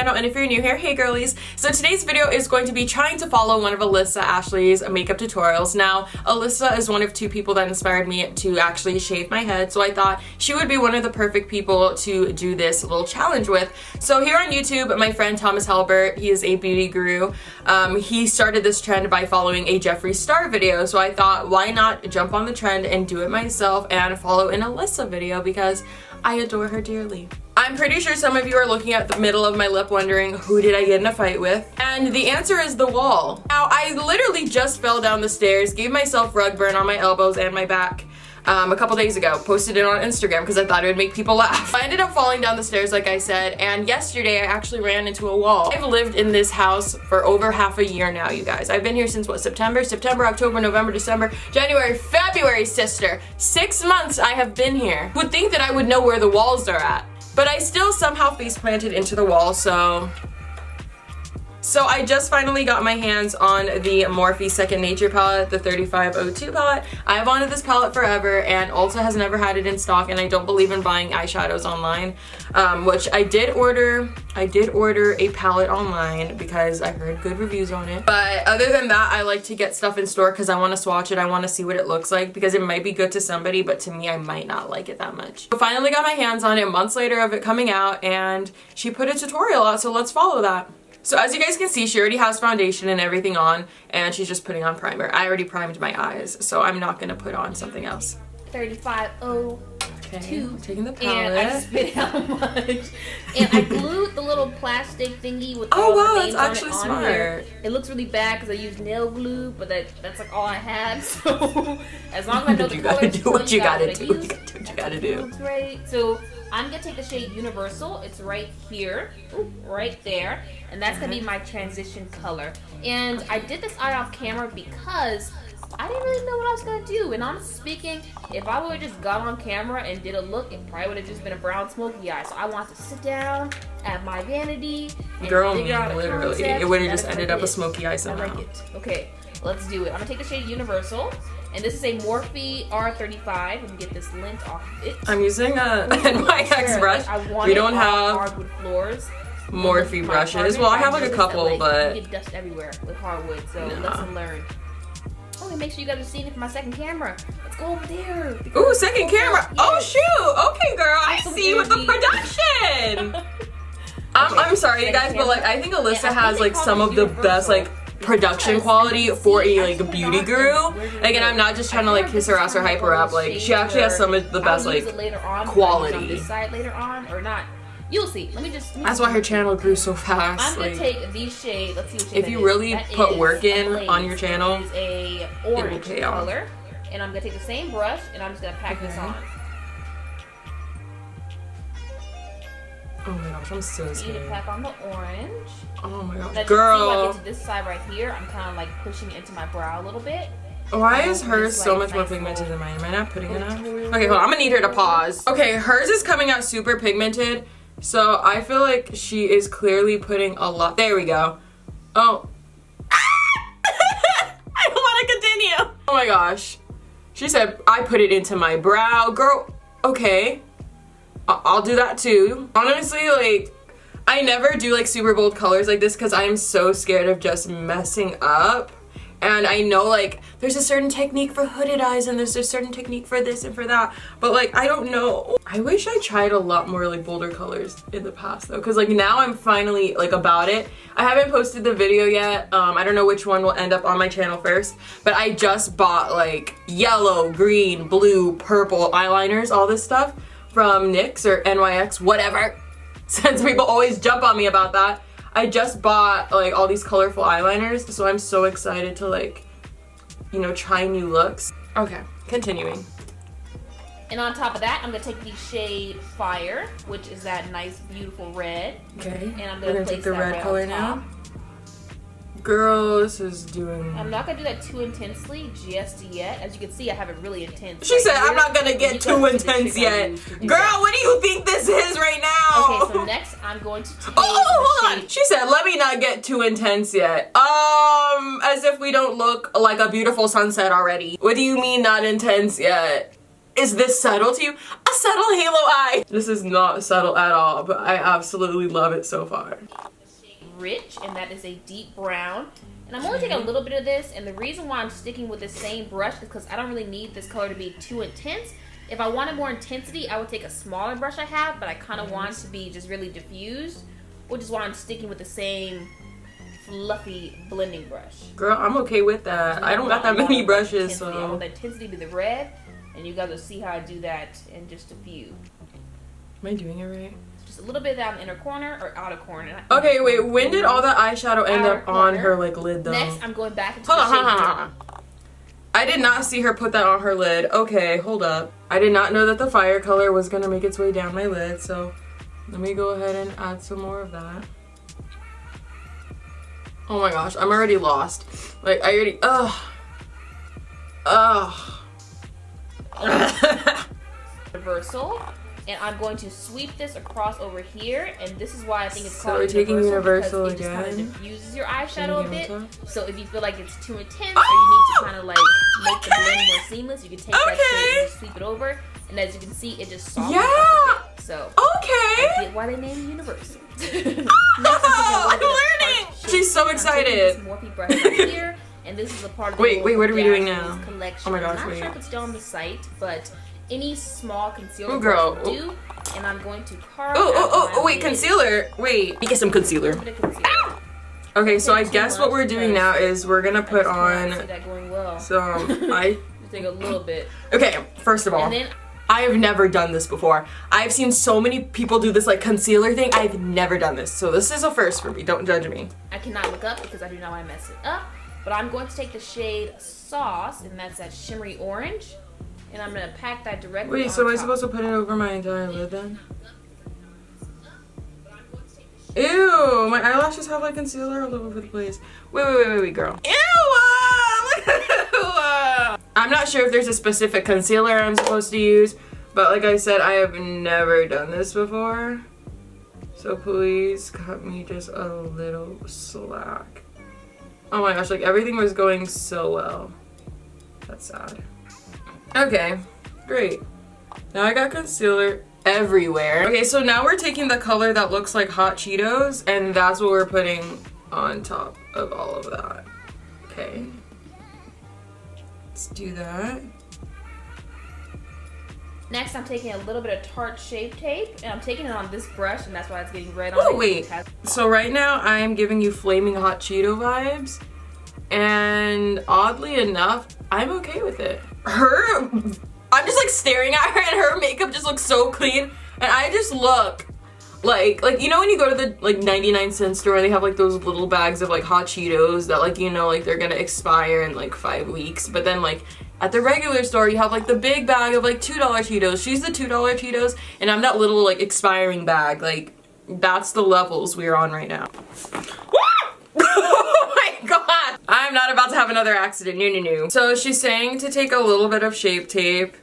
channel, and if you're new here, hey girlies. So today's video is going to be trying to follow one of Alissa Ashley's makeup tutorials. Now, Alissa is one of two people that inspired me to actually shave my head, so I thought she would be one of the perfect people to do this little challenge with. So here on YouTube, my friend Thomas Halbert, he is a beauty guru. He started this trend by following a Jeffree Star video, so I thought, why not jump on the trend and do it myself and follow an Alissa video, because I adore her dearly. I'm pretty sure some of you are looking at the middle of my lip wondering, who did I get in a fight with? And the answer is the wall. Now, I literally just fell down the stairs, gave myself rug burn on my elbows and my back a couple days ago. Posted it on Instagram because I thought it would make people laugh. I ended up falling down the stairs, like I said, and yesterday I actually ran into a wall. I've lived in this house for over half a year now, you guys. I've been here since what, September, October, November, December, January, February, sister. 6 months I have been here. Would think that I would know where the walls are at. But I still somehow face planted into the wall, so I just finally got my hands on the Morphe Second Nature palette, the 3502 palette. I've wanted this palette forever, and Ulta has never had it in stock, and I don't believe in buying eyeshadows online, which I did order. I did order a palette online because I heard good reviews on it. But other than that, I like to get stuff in store because I want to swatch it. I want to see what it looks like because it might be good to somebody, but to me, I might not like it that much. So finally got my hands on it months later of it coming out, and she put a tutorial out, so let's follow that. So as you guys can see, she already has foundation and everything on, and she's just putting on primer. I already primed my eyes, so I'm not gonna put on something else. 3502. Okay, I'm taking the palette. And I spit out much. And I glued the little plastic thingy with oh all wow, the names that's actually on smart. Here. It looks really bad because I used nail glue, but that's like all I had. So as long as I know the colors, do what you gotta do. You gotta do what you gotta do. Great. So I'm gonna take the shade Universal. It's right here, right there, and that's gonna be my transition color. And I did this eye off camera because I didn't really know what I was gonna do. And honestly speaking, if I would have just got on camera and did a look, it probably would have just been a brown smoky eye. So I wanted to sit down at my vanity and girl, figure out a literally, concept. it would have just ended up a smoky eye somehow. I like it. Okay, let's do it. I'm gonna take the shade Universal. And this is a Morphe R35. Let me get this lint off of it. I'm using a NYX brush. We don't have hardwood floors. Morphe brushes. Well, I have like a couple, but you get dust everywhere with hardwood. So lesson learned. Oh, make sure you guys are seeing it for my second camera. Let's go over there. Ooh, second camera. Yes. Oh shoot. Okay, girl. I see you with the production. I'm sorry, you guys, but like I think Alissa has like some of the best like production quality for a like beauty guru. Again, I'm not just trying to like kiss her ass or hype her up. Like she actually has some of the best like quality. On this side later on or not? You'll see. Let me just. That's why her channel grew so fast. I'm gonna take these shades. Let's see what shade if you really put work in on your channel, it is a orange color, and I'm gonna take the same brush and I'm just gonna pack this on. Oh my gosh, I'm so scared. You need to pack on the orange. Oh my gosh, now, girl. When I get to this side right here, I'm kind of like pushing it into my brow a little bit. Why is hers so much more pigmented than mine? Am I not putting enough? Okay, hold on. I'm gonna need her to pause. Okay, hers is coming out super pigmented, so I feel like she is clearly putting a lot. There we go. Oh. I don't want to continue. Oh my gosh. She said, I put it into my brow. Girl, okay. I'll do that too. Honestly, like, I never do like super bold colors like this because I am so scared of just messing up. And I know like there's a certain technique for hooded eyes and there's a certain technique for this and for that. But like, I don't know. I wish I tried a lot more like bolder colors in the past though. Cause like now I'm finally like about it. I haven't posted the video yet. I don't know which one will end up on my channel first. But I just bought like yellow, green, blue, purple eyeliners, all this stuff from NYX or NYX, whatever. Since people always jump on me about that. I just bought like all these colorful eyeliners, so I'm so excited to like, you know, try new looks. Okay, continuing. And on top of that, I'm gonna take the shade Fire, which is that nice, beautiful red. Okay, and I'm gonna take the red color now. Girl, this is doing... I'm not gonna do that too intensely just yet. As you can see, I have it really intense. She said, I'm not gonna get too intense yet. Girl, what do you think this is right now? Okay, so next I'm going to take hold on. She said, let me not get too intense yet. As if we don't look like a beautiful sunset already. What do you mean not intense yet? Is this subtle to you? A subtle halo eye. This is not subtle at all, but I absolutely love it so far. Rich, and that is a deep brown. And I'm only taking a little bit of this, and the reason why I'm sticking with the same brush is because I don't really need this color to be too intense. If I wanted more intensity, I would take a smaller brush I have, but I kind of want it to be just really diffused, which is why I'm sticking with the same fluffy blending brush. Girl, I'm okay with that. I don't got that many brushes, so. I want the intensity to be the red, and you guys will see how I do that in just a few. Am I doing it right? Just a little bit down the inner corner or outer corner. Okay, wait, when did all the eyeshadow end up on her like lid though? Next, I'm going back into hold the on, hold on. I did not see her put that on her lid. Okay, hold up. I did not know that the fire color was gonna make its way down my lid, so let me go ahead and add some more of that. Oh my gosh, I'm already lost. Like, I already, Universal, and I'm going to sweep this across over here, and this is why I think it's So called we're taking universal because it just kind again. of diffuses your eyeshadow a bit. So if you feel like it's too intense, Oh! or you need to kind of like make the blend more seamless, you can take that shade and just sweep it over, and as you can see, it just softens up a bit. So okay. I get why they named it universal. I'm learning. She's so excited. This Morphe brush right here, and this is a part of the Wait, what are we doing now? collection. Oh my gosh, I'm not wait. sure if it's still on the site, but any small concealer Ooh, girl. brush will do, and I'm going to carve. Oh, wait, concealer. Wait, get some concealer. Okay, so I guess what we're doing now is we're gonna put on see that going well. some Just take a little bit. Okay, first of all, And then I have never done this before. I've seen so many people do this like concealer thing. I've never done this, so this is a first for me. Don't judge me. I cannot look up because I do not want to mess it up. But I'm going to take the shade Sauce, and that's that shimmery orange, and I'm gonna pack that directly. Wait, on so am I top. supposed to put it over my entire lid then? Ew, my eyelashes have like concealer all over the place. Wait, girl. Ew, I'm not sure if there's a specific concealer I'm supposed to use, but like I said, I have never done this before. So please cut me just a little slack. Oh my gosh, like everything was going so well. That's sad. Okay, great. Now I got concealer everywhere. Okay, so now we're taking the color that looks like hot Cheetos, and that's what we're putting on top of all of that. Okay. Let's do that. Next, I'm taking a little bit of Tarte Shape Tape, and I'm taking it on this brush, and that's why it's getting red on it. Oh, wait. So right now, I am giving you flaming hot Cheeto vibes, and oddly enough, I'm okay with it. I'm just like staring at her, and her makeup just looks so clean, and I just look like you know when you go to the like 99-cent store and they have like those little bags of like hot Cheetos that like, you know, like they're gonna expire in like 5 weeks, but then like at the regular store you have like the big bag of like $2 Cheetos. She's the $2 Cheetos, and I'm that little like expiring bag. Like that's the levels we're on right now. Oh my god! I'm not about to have another accident. No. So she's saying to take a little bit of Shape Tape.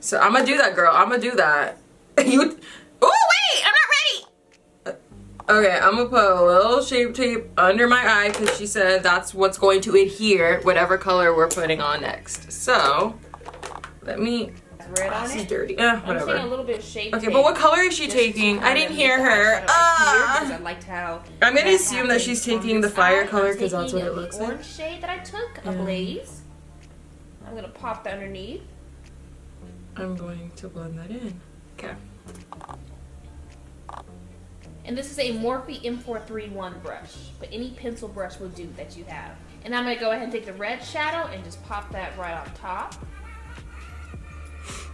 So I'm gonna do that, girl. I'm gonna do that. Oh wait! I'm not ready! Okay, I'm gonna put a little Shape Tape under my eye because she said that's what's going to adhere whatever color we're putting on next. So, let me... Red on this is it. dirty. Whatever. I'm taking a little bit of Shape Tape. Okay, but what color is she Just taking? I didn't hear her. Because I liked how I'm gonna that assume that she's happened taking on the this fire eye. color I'm because that's what taking it looks the like. orange shade that I took, Ablaze. I'm gonna pop that underneath. I'm going to blend that in. Okay. And this is a Morphe M431 brush, but any pencil brush will do that you have. And I'm gonna go ahead and take the red shadow and just pop that right on top.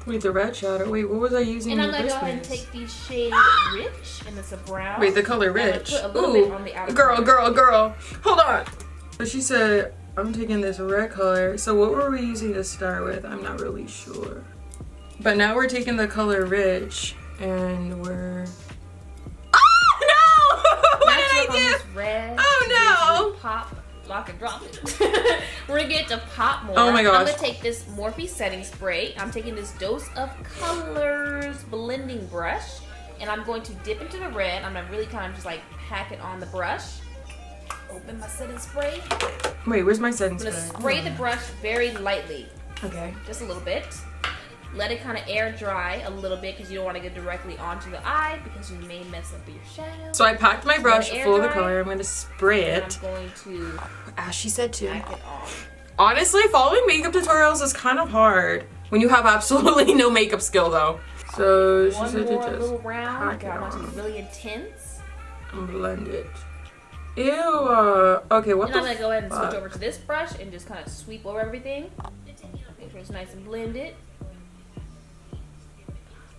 Wait, the red shadow. Wait, what was I using? And I'm in gonna the go first ahead and place? take the shade Rich, and it's a brown. Wait, the color I'm gonna Rich. put a little bit on the outer corner. Girl. Hold on. So she said, I'm taking this red color. So what were we using to start with? I'm not really sure. But now we're taking the color Rich, and we're... Oh, no! What did I do? This red. Oh, no! Pop, lock, and drop it. We're gonna get to pop more. Oh my gosh. I'm gonna take this Morphe setting spray. I'm taking this Dose of Colors blending brush, and I'm going to dip into the red. I'm gonna really kind of just like pack it on the brush. Open my setting spray. Wait, where's my setting I'm spray? gonna spray the brush very lightly. Okay. Just a little bit. Let it kind of air dry a little bit because you don't want to get directly onto the eye because you may mess up your shadow. So I packed my brush full of the color. I'm going to spray it. I'm going to, as she said to. pack it on. Honestly, following makeup tutorials is kind of hard when you have absolutely no makeup skill though. So she said to just little round. I want to be really intense. And blend it. Ew. Okay, what and the I'm going to go ahead and fuck? switch over to this brush and just kind of sweep over everything. Make sure it's nice and blended.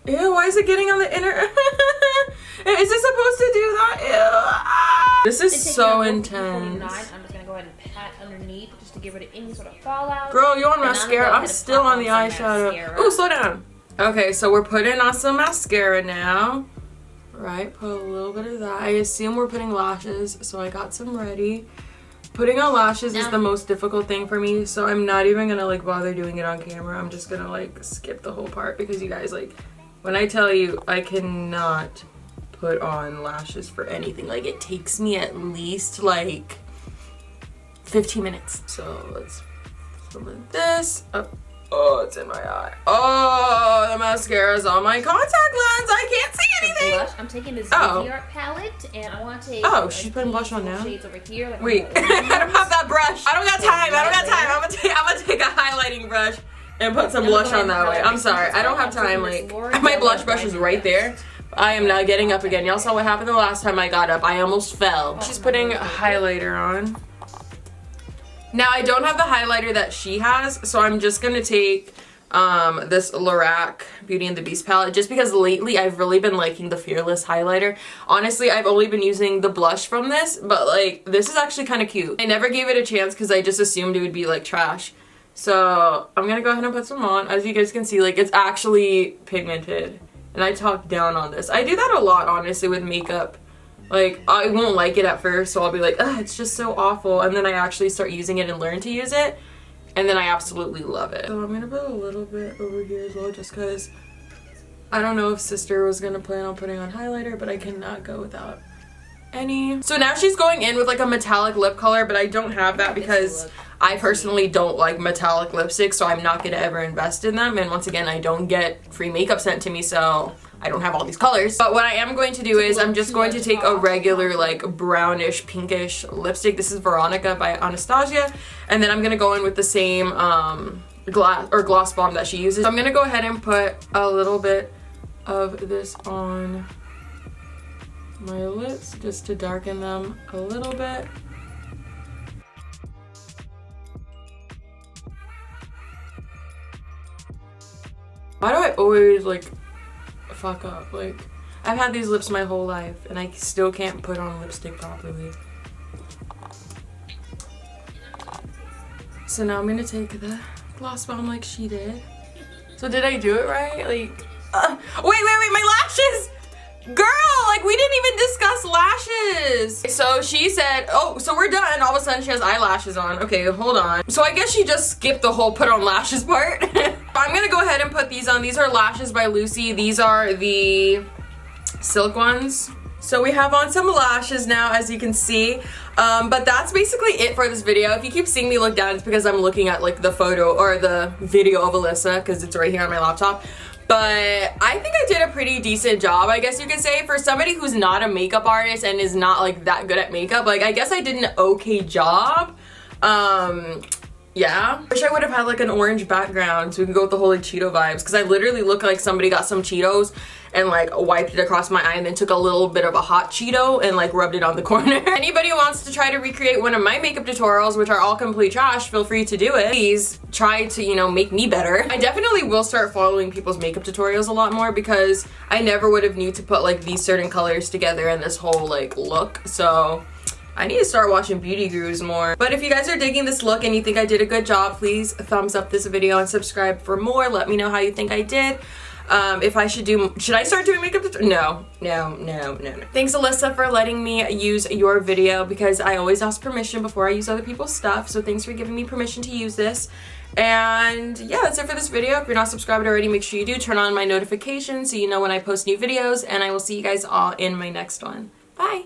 Ew, why is it getting on the inner? Is it supposed to do that? Ew. This is so intense. I'm just going to go ahead and pat underneath just to get rid of any sort of fallout. Girl, you on mascara? I'm still on the eyeshadow. Oh, slow down. Okay, so we're putting on some mascara now. Right, put a little bit of that. I assume we're putting lashes, so I got some ready. Putting on lashes is the most difficult thing for me, so I'm not even gonna like bother doing it on camera. I'm just gonna like skip the whole part because you guys, like, when I tell you I cannot put on lashes for anything, like it takes me at least like 15 minutes. So let's put this up. Oh, it's in my eye. Oh, the mascara's on my contact lens. I can't see anything. Blush. I'm taking this Art palette, and I want to take. Oh, she's putting blush on now. Shades over here. Like wait, I don't have that brush. I don't got time. I don't got time. I'm gonna take a highlighting brush and put some blush on that way. I'm sorry. I don't have time. Like, my blush brush is right there. I am not getting up again. Y'all saw what happened the last time I got up. I almost fell. She's putting a highlighter on. Now, I don't have the highlighter that she has, so I'm just going to take this Lorac Beauty and the Beast palette, just because lately I've really been liking the Fearless highlighter. Honestly, I've only been using the blush from this, but like, this is actually kind of cute. I never gave it a chance because I just assumed it would be like trash. So I'm going to go ahead and put some on. As you guys can see, like, it's actually pigmented. And I talk down on this. I do that a lot, honestly, with makeup. Like, I won't like it at first, so I'll be like, ugh, it's just so awful. And then I actually start using it and learn to use it. And then I absolutely love it. So I'm gonna put a little bit over here as well, just because I don't know if sister was gonna plan on putting on highlighter, but I cannot go without any. So now she's going in with like a metallic lip color, but I don't have that because I personally don't like metallic lipsticks, so I'm not gonna ever invest in them. And once again, I don't get free makeup sent to me, so I don't have all these colors. But what I am going to do is I'm just going to take a regular like brownish pinkish lipstick. This is Veronica by Anastasia, and then I'm gonna go in with the same gloss bomb that she uses. So I'm gonna go ahead and put a little bit of this on my lips just to darken them a little bit. Why do I always like fuck up? Like, I've had these lips my whole life and I still can't put on lipstick properly. So now I'm gonna take the gloss bomb like she did. So did I do it right? Like, wait, my lashes! Girl, like, we didn't even discuss lashes. So she said, oh, so we're done. All of a sudden she has eyelashes on. Okay, hold on. So I guess she just skipped the whole put on lashes part. I'm gonna go ahead and put these on. These are Lashes by Lucy. These are the silk ones. So we have on some lashes now, as you can see. But that's basically it for this video. If you keep seeing me look down, it's because I'm looking at like the photo or the video of Alissa, because it's right here on my laptop. But I think I did a pretty decent job, I guess you could say, for somebody who's not a makeup artist and is not like that good at makeup. Like, I guess I did an okay job. Yeah. Wish I would have had like an orange background so we could go with the whole like Cheeto vibes, because I literally look like somebody got some Cheetos and like wiped it across my eye and then took a little bit of a hot Cheeto and like rubbed it on the corner. Anybody who wants to try to recreate one of my makeup tutorials, which are all complete trash, feel free to do it. Please try to, you know, make me better. I definitely will start following people's makeup tutorials a lot more, because I never would have knew to put like these certain colors together in this whole like look. So I need to start watching beauty gurus more. But if you guys are digging this look and you think I did a good job, please thumbs up this video and subscribe for more. Let me know how you think I did. If I should I start doing makeup? No. Thanks, Alissa, for letting me use your video, because I always ask permission before I use other people's stuff. So thanks for giving me permission to use this. And yeah, that's it for this video. If you're not subscribed already, make sure you do. Turn on my notifications so you know when I post new videos, and I will see you guys all in my next one. Bye.